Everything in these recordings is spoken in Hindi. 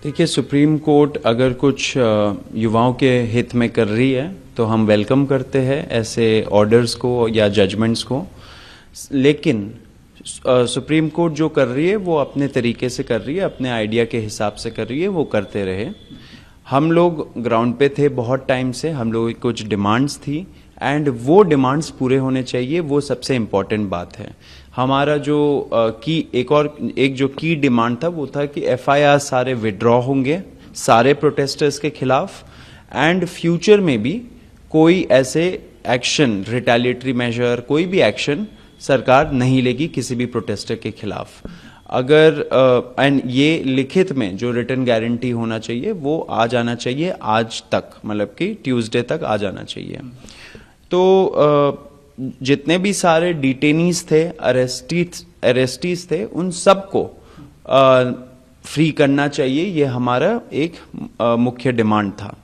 देखिए, सुप्रीम कोर्ट अगर कुछ युवाओं के हित में कर रही है तो हम वेलकम करते हैं ऐसे ऑर्डर्स को या जजमेंट्स को। लेकिन सुप्रीम कोर्ट जो कर रही है वो अपने तरीके से कर रही है, अपने आइडिया के हिसाब से कर रही है, वो करते रहे। हम लोग ग्राउंड पे थे बहुत टाइम से, हम लोगों की कुछ डिमांड्स थी एंड वो डिमांड्स पूरे होने चाहिए, वो सबसे इम्पॉर्टेंट बात है। हमारा जो एक जो की डिमांड था वो था कि एफआईआर सारे विड्रॉ होंगे सारे प्रोटेस्टर्स के खिलाफ एंड फ्यूचर में भी कोई ऐसे एक्शन, रिटेलिएटरी मेजर, कोई भी एक्शन सरकार नहीं लेगी किसी भी प्रोटेस्टर के खिलाफ। अगर एंड ये लिखित में जो रिटर्न गारंटी होना चाहिए वो आ जाना चाहिए आज तक, मतलब कि ट्यूसडे तक आ जाना चाहिए। तो जितने भी सारे डिटेनीज थे, अरेस्टीज थे, उन सबको फ्री करना चाहिए, ये हमारा एक मुख्य डिमांड था।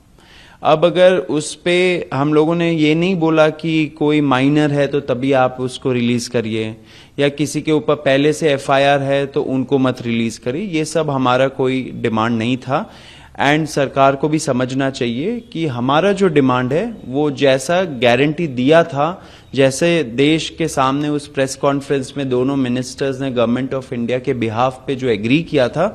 अब अगर उस पे हम लोगों ने ये नहीं बोला कि कोई माइनर है तो तभी आप उसको रिलीज करिए, या किसी के ऊपर पहले से एफआईआर है तो उनको मत रिलीज करिए, ये सब हमारा कोई डिमांड नहीं था। एंड सरकार को भी समझना चाहिए कि हमारा जो डिमांड है वो जैसा गारंटी दिया था, जैसे देश के सामने उस प्रेस कॉन्फ्रेंस में दोनों मिनिस्टर्स ने गवर्नमेंट ऑफ इंडिया के बिहाफ पे जो एग्री किया था,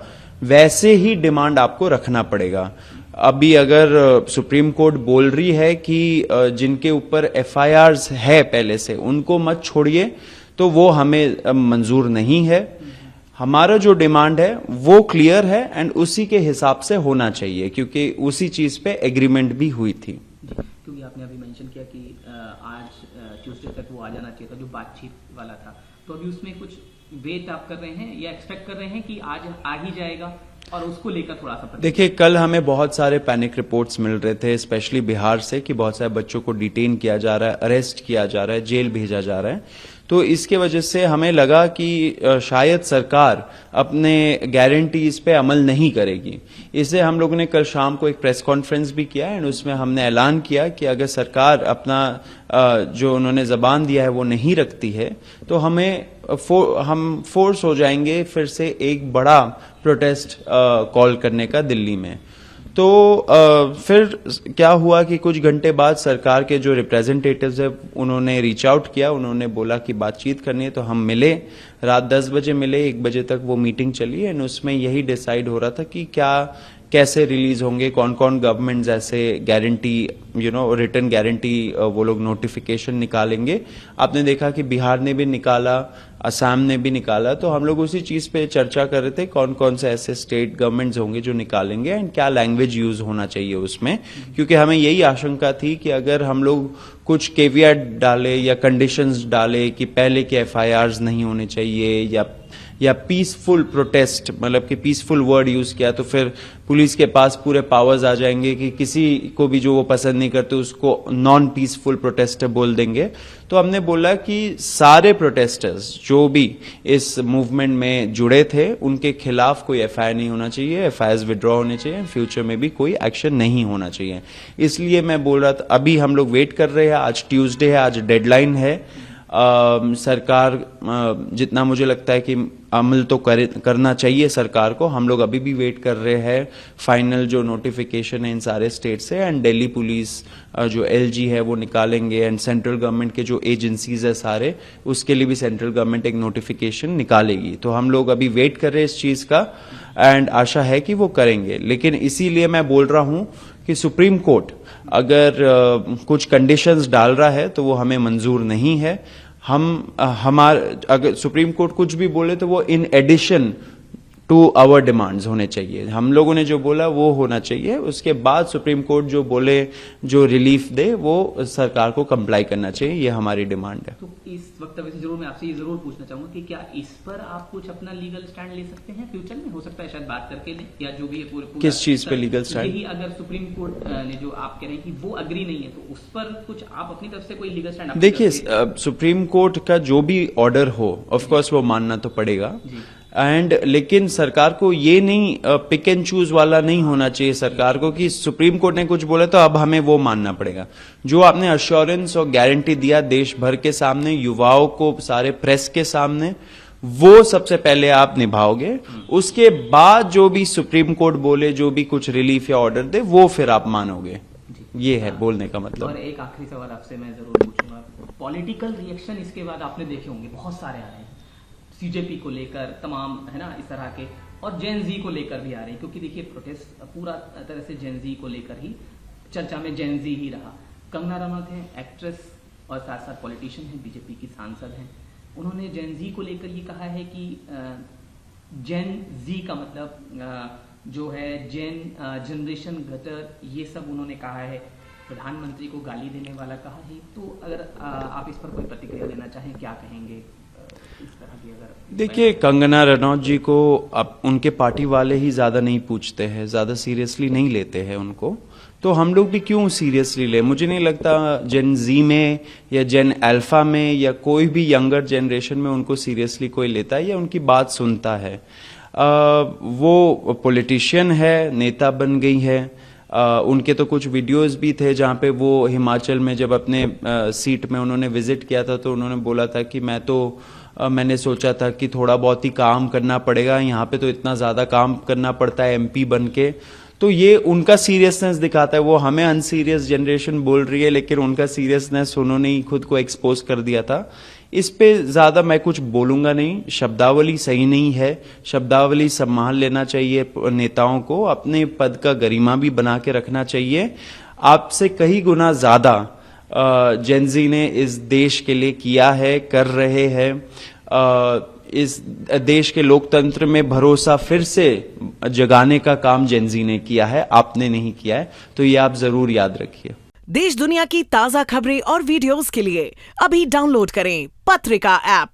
वैसे ही डिमांड आपको रखना पड़ेगा। अभी अगर सुप्रीम कोर्ट बोल रही है कि जिनके ऊपर एफआईआर्स है पहले से उनको मत छोड़िए, तो वो हमें मंजूर नहीं है। हमारा जो डिमांड है वो क्लियर है एंड उसी के हिसाब से होना चाहिए, क्योंकि उसी चीज पे एग्रीमेंट भी हुई थी। क्योंकि आपने अभी मेंशन किया कि आज ट्यूसडे तक वो आ जाना चाहिए था, जो बातचीत वाला था, तो अभी उसमें कुछ वेट आप कर रहे हैं या एक्सपेक्ट कर रहे हैं कि आज आ ही जाएगा, और उसको लेकर थोड़ा सा? देखिए, कल हमें बहुत सारे पैनिक रिपोर्ट्स मिल रहे थे, स्पेशली बिहार से, कि बहुत सारे बच्चों को डिटेन किया जा रहा है, अरेस्ट किया जा रहा है, जेल भेजा जा रहा है। तो इसके वजह से हमें लगा कि शायद सरकार अपने गारंटीज पे अमल नहीं करेगी। इससे हम लोगों ने कल शाम को एक प्रेस कॉन्फ्रेंस भी किया एंड उसमें हमने ऐलान किया कि अगर सरकार अपना जो उन्होंने जबान दिया है वो नहीं रखती है तो हम फोर्स हो जाएंगे फिर से एक बड़ा प्रोटेस्ट कॉल करने का दिल्ली में। तो फिर क्या हुआ कि कुछ घंटे बाद सरकार के जो रिप्रेजेंटेटिव्स है उन्होंने रीच आउट किया, उन्होंने बोला कि बातचीत करनी है, तो हम मिले, रात 10 बजे मिले, 1 बजे तक वो मीटिंग चली एंड उसमें यही डिसाइड हो रहा था कि कैसे रिलीज होंगे, कौन कौन गवर्नमेंट्स ऐसे गारंटी रिटर्न गारंटी वो लोग नोटिफिकेशन निकालेंगे। आपने देखा कि बिहार ने भी निकाला, असम ने भी निकाला, तो हम लोग उसी चीज पे चर्चा कर रहे थे कौन कौन से ऐसे स्टेट गवर्नमेंट्स होंगे जो निकालेंगे एंड क्या लैंग्वेज यूज होना चाहिए उसमें, क्योंकि हमें यही आशंका थी कि अगर हम लोग कुछ केवियट डाले या कंडीशंस डाले कि पहले के एफआईआर्स नहीं होने चाहिए या पीसफुल प्रोटेस्ट, मतलब कि पीसफुल वर्ड यूज किया, तो फिर पुलिस के पास पूरे पावर्स आ जाएंगे कि किसी को भी जो वो पसंद नहीं करते उसको नॉन पीसफुल प्रोटेस्टर बोल देंगे। तो हमने बोला कि सारे प्रोटेस्टर्स जो भी इस मूवमेंट में जुड़े थे उनके खिलाफ कोई एफआईआर नहीं होना चाहिए, एफआईआर विड्रॉ होने चाहिए, फ्यूचर में भी कोई एक्शन नहीं होना चाहिए। इसलिए मैं बोल रहा था, अभी हम लोग वेट कर रहे हैं, आज ट्यूसडे है, आज डेडलाइन है। सरकार जितना मुझे लगता है कि अमल तो करना चाहिए सरकार को, हम लोग अभी भी वेट कर रहे हैं फाइनल जो नोटिफिकेशन है इन सारे स्टेट से, एंड दिल्ली पुलिस जो एलजी है वो निकालेंगे एंड सेंट्रल गवर्नमेंट के जो एजेंसीज है सारे, उसके लिए भी सेंट्रल गवर्नमेंट एक नोटिफिकेशन निकालेगी। तो हम लोग अभी वेट कर रहे हैं इस चीज का एंड आशा है कि वो करेंगे। लेकिन इसीलिए मैं बोल रहा हूं कि सुप्रीम कोर्ट अगर कुछ कंडीशंस डाल रहा है तो वो हमें मंजूर नहीं है। अगर सुप्रीम कोर्ट कुछ भी बोले तो वो in addition to our demands होने चाहिए। हम लोगों ने जो बोला वो होना चाहिए, उसके बाद सुप्रीम कोर्ट जो बोले, जो रिलीफ दे, वो सरकार को कंप्लाई करना चाहिए, ये हमारी डिमांड है। तो इस वक्त वैसे जरूर मैं आपसे ये जरूर पूछना चाहूंगा कि क्या इस पर आप कुछ अपना लीगल स्टैंड ले सकते हैं फ्यूचर में? हो सकता है शायद बात करके ले, या जो भी है पूरे किस चीज पे लीगल स्टैंड? यही अगर सुप्रीम कोर्ट ने जो आप कह रहे हैं कि वो अग्री नहीं है तो उस पर कुछ आप अपनी तरफ से कोई लीगल स्टैंड? देखिए, सुप्रीम कोर्ट का जो भी ऑर्डर हो ऑफकोर्स वो मानना तो पड़ेगा लेकिन सरकार को ये नहीं पिक एंड चूज वाला नहीं होना चाहिए सरकार को कि सुप्रीम कोर्ट ने कुछ बोला तो अब हमें वो मानना पड़ेगा। जो आपने अश्योरेंस और गारंटी दिया देश भर के सामने, युवाओं को, सारे प्रेस के सामने, वो सबसे पहले आप निभाओगे, उसके बाद जो भी सुप्रीम कोर्ट बोले, जो भी कुछ रिलीफ या ऑर्डर दे, वो फिर आप मानोगे। ये है बोलने का मतलब। और एक आखिरी सवाल आपसे मैं जरूर पूछूंगा, पॉलिटिकल रिएक्शन इसके बाद आपने देखे होंगे बहुत सारे आ रहे हैं, सीजेपी को लेकर तमाम, है ना, इस तरह के, और जेन जी को लेकर भी आ रहे हैं, क्योंकि देखिए प्रोटेस्ट पूरा तरह से जेन जी को लेकर ही चर्चा में जेन जी ही रहा। कंगना रनौत है एक्ट्रेस और साथ साथ पॉलिटिशियन है, बीजेपी की सांसद हैं, उन्होंने जेन जी को लेकर ये कहा है कि जेन जी का मतलब जो है जेन जनरेशन गटर, ये सब उन्होंने कहा है, प्रधानमंत्री को गाली देने वाला कहा है। तो अगर आप इस पर कोई प्रतिक्रिया देना चाहें, क्या कहेंगे इस तरह की? अगर देखिए, कंगना रनौत जी को अब उनके पार्टी वाले ही ज्यादा नहीं पूछते हैं, ज्यादा सीरियसली नहीं लेते हैं उनको, तो हम लोग भी क्यों सीरियसली ले? मुझे नहीं लगता जेन जी में या जेन अल्फा में या कोई भी यंगर जनरेशन में उनको सीरियसली कोई लेता है या उनकी बात सुनता है। वो पॉलिटिशियन है, नेता बन गई है। उनके तो कुछ वीडियोस भी थे जहां पे वो हिमाचल में जब अपने सीट में उन्होंने विजिट किया था, तो उन्होंने बोला था कि मैंने सोचा था कि थोड़ा बहुत ही काम करना पड़ेगा, यहाँ पे तो इतना ज्यादा काम करना पड़ता है एमपी बन के। तो ये उनका सीरियसनेस दिखाता है। वो हमें अनसीरियस जनरेशन बोल रही है, लेकिन उनका सीरियसनेस उन्होंने ही खुद को एक्सपोज कर दिया था। इस पे ज्यादा मैं कुछ बोलूंगा नहीं। शब्दावली सही नहीं है, शब्दावली संभाल लेना चाहिए नेताओं को, अपने पद का गरिमा भी बना के रखना चाहिए। आपसे कई गुना ज्यादा जेनजी ने इस देश के लिए किया है, कर रहे हैं। इस देश के लोकतंत्र में भरोसा फिर से जगाने का काम जेनजी ने किया है, आपने नहीं किया है, तो ये आप जरूर याद रखिए। देश दुनिया की ताजा खबरें और वीडियोस के लिए अभी डाउनलोड करें पत्रिका ऐप।